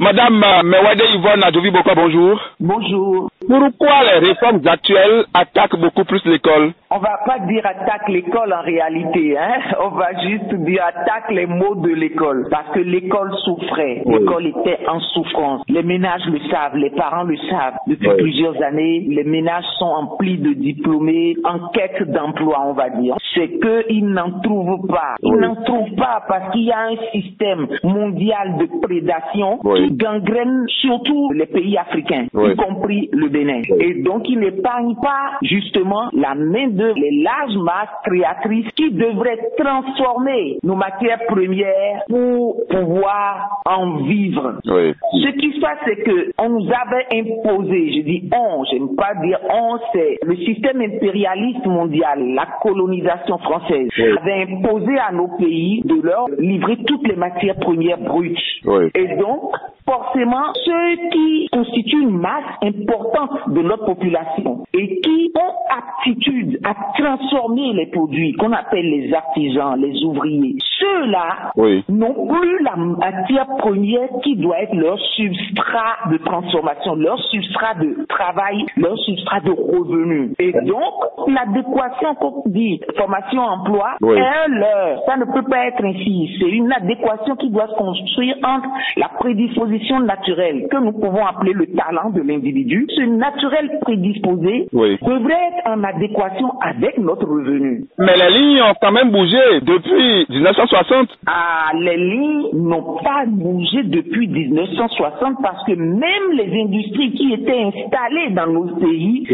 Madame Mewade Yvonne Adjovi-Bokwa, bonjour. Bonjour. Pourquoi les réformes actuelles attaquent beaucoup plus l'école? On va pas dire attaque l'école en réalité, hein. On va juste dire attaque les mots de l'école. Parce que l'école souffrait. Oui. L'école était en souffrance. Les ménages le savent, les parents le savent. Depuis plusieurs années, les ménages sont emplis de diplômés en quête d'emploi, on va dire. C'est qu'ils n'en trouvent pas. Ils n'en trouvent pas parce qu'il y a un système mondial de prédation qui gangrène surtout les pays africains, y compris le Bénin. Et donc, ils n'épargnent pas justement la main de les larges masses créatrices qui devraient transformer nos matières premières pour pouvoir en vivre. Ce qui se passe, c'est que on nous avait imposé, je dis on, j'aime pas dire on, c'est le système impérialiste mondial, la colonisation française, avait imposé à nos pays de leur livrer toutes les matières premières brutes. Et donc, forcément, ceux qui constituent une masse importante de notre population et qui ont aptitude à transformer les produits qu'on appelle les artisans, les ouvriers, ceux-là n'ont plus la matière première qui doit être leur substrat de transformation, leur substrat de travail, leur substrat de revenus. Et donc, l'adéquation qu'on dit formation-emploi est un leurre. Ça ne peut pas être ainsi. C'est une adéquation qui doit se construire entre la prédisposition naturelle que nous pouvons appeler le talent de l'individu. Ce naturel prédisposé devrait être en adéquation avec notre revenu. Mais les lignes ont quand même bougé depuis 1960. Ah, les lignes n'ont pas bougé depuis 1960 parce que même les industries qui étaient installées dans nos pays,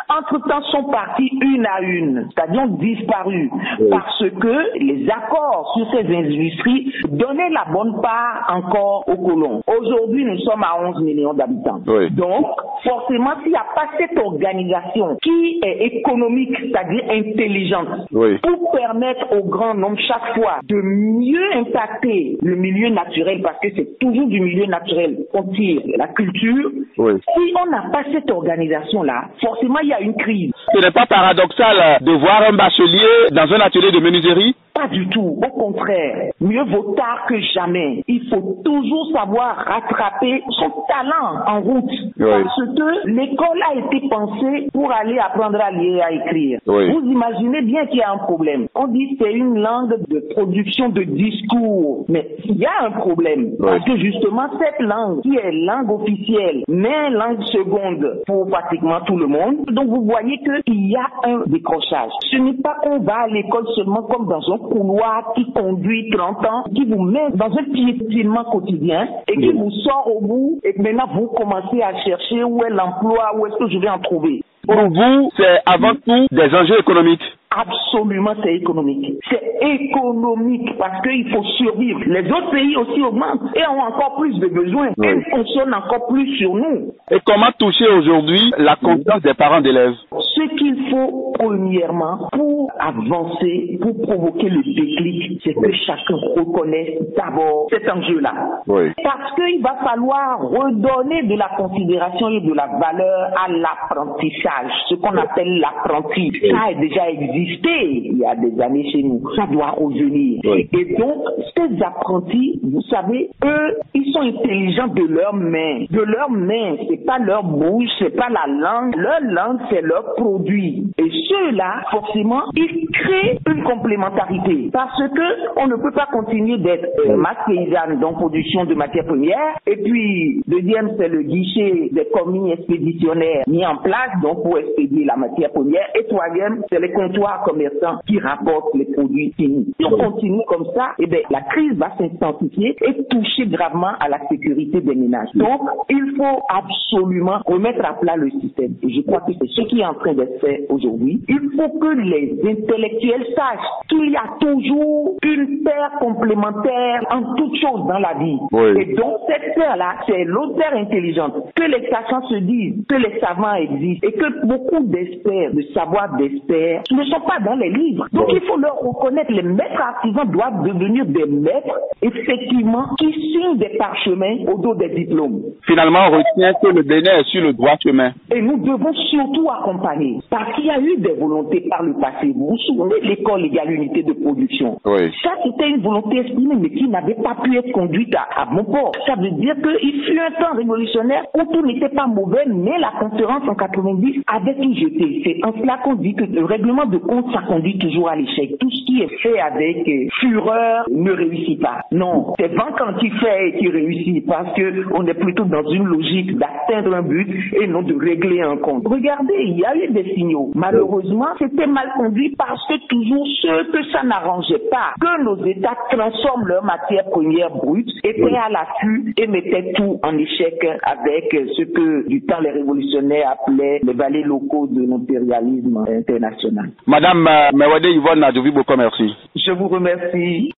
entre-temps sont parties une à une, c'est-à-dire ont disparu parce que les accords sur ces industries donnaient la bonne part encore aux colons. Aujourd'hui, nous sommes à 11 millions d'habitants. Donc, forcément, s'il n'y a pas cette organisation qui est économique, c'est-à-dire intelligente, pour permettre au grand nombre chaque fois de mieux impacter le milieu naturel, parce que c'est toujours du milieu naturel qu'on tire la culture, si on n'a pas cette organisation-là, forcément il y a une crise. Ce n'est pas paradoxal de voir un bachelier dans un atelier de menuiserie? Pas du tout, au contraire, mieux vaut tard que jamais. Il faut toujours savoir rattraper son talent en route, parce que l'école a été pensée pour aller apprendre à lire et à écrire. Vous imaginez bien qu'il y a un problème. On dit que c'est une langue de production de discours, mais il y a un problème, parce que justement cette langue qui est langue officielle, mais langue seconde pour pratiquement tout le monde, donc vous voyez qu'il y a un décrochage. Ce n'est pas qu'on va à l'école seulement comme dans un couloir qui conduit 30 ans, qui vous met dans un piétinement quotidien et qui vous sort au bout et que maintenant vous commencez à chercher où est l'emploi, où est-ce que je vais en trouver. Pour vous, c'est avant tout des enjeux économiques. Absolument, c'est économique. C'est économique parce qu'il faut survivre. Les autres pays aussi augmentent et ont encore plus de besoins. Ils fonctionnent encore plus sur nous. Et comment toucher aujourd'hui la confiance des parents d'élèves? Ce qu'il faut, premièrement, pour avancer, pour provoquer le déclic, c'est que chacun reconnaisse d'abord cet enjeu-là. Parce qu'il va falloir redonner de la considération et de la valeur à l'apprentissage, ce qu'on appelle l'apprenti. Ça a déjà existé il y a des années chez nous. Ça doit revenir. Et donc, ces apprentis, vous savez, eux, ils sont intelligents de leurs mains. De leurs mains, c'est pas leur bouche, c'est pas la langue. Leur langue, c'est leur produit. Et ceux-là, forcément, ils créent une complémentarité. Parce que on ne peut pas continuer d'être masse paysanne, donc production de matières premières. Et puis, deuxième, c'est le guichet des commis expéditionnaires mis en place, donc pour expédier la matière première. Et troisième, c'est les comptoirs commerçants qui rapportent les produits finis. Si on continue comme ça, la crise va s'intensifier et toucher gravement à la sécurité des ménages. Donc, il faut absolument remettre à plat le système. Et je crois que c'est ce qui est en train d'être fait aujourd'hui. Il faut que les intellectuels sachent qu'il y a toujours une paire complémentaire en toutes choses dans la vie. Et donc, cette paire-là, c'est l'autre paire intelligente. Que les sachants se disent, que les savants existent et que beaucoup d'experts, de savoir d'experts, ne sont pas dans les livres. Donc il faut leur reconnaître, les maîtres artisans doivent devenir des maîtres, effectivement, qui signent des parchemins au dos des diplômes. Finalement, on retient que le Bénin est sur le droit chemin. Et nous devons surtout accompagner, parce qu'il y a eu des volontés par le passé. Vous vous souvenez de l'école égale unité de production? Oui. Ça, c'était une volonté exprimée, mais qui n'avait pas pu être conduite à bon port. Ça veut dire qu'il fut un temps révolutionnaire où tout n'était pas mauvais, mais la conférence en 90 avait tout jeté. C'est en cela qu'on dit que le règlement de compte, ça conduit toujours à l'échec. Tout ce qui est fait avec fureur ne réussit pas. Non, c'est vent quand il fait et qui réussit, parce qu'on est plutôt dans une logique d'atteindre un but et non de régler un compte. Regardez, il y a eu des signaux. Malheureusement, c'était mal conduit parce que toujours ceux que ça n'arrangeait pas, que nos États transforment leur matière première brute, étaient à l'affût et mettaient tout en échec avec ce que du temps les révolutionnaires appelaient les valets locaux de l'impérialisme international. Madame Mewede Yvonne Adjovi Boko, merci. Je vous remercie.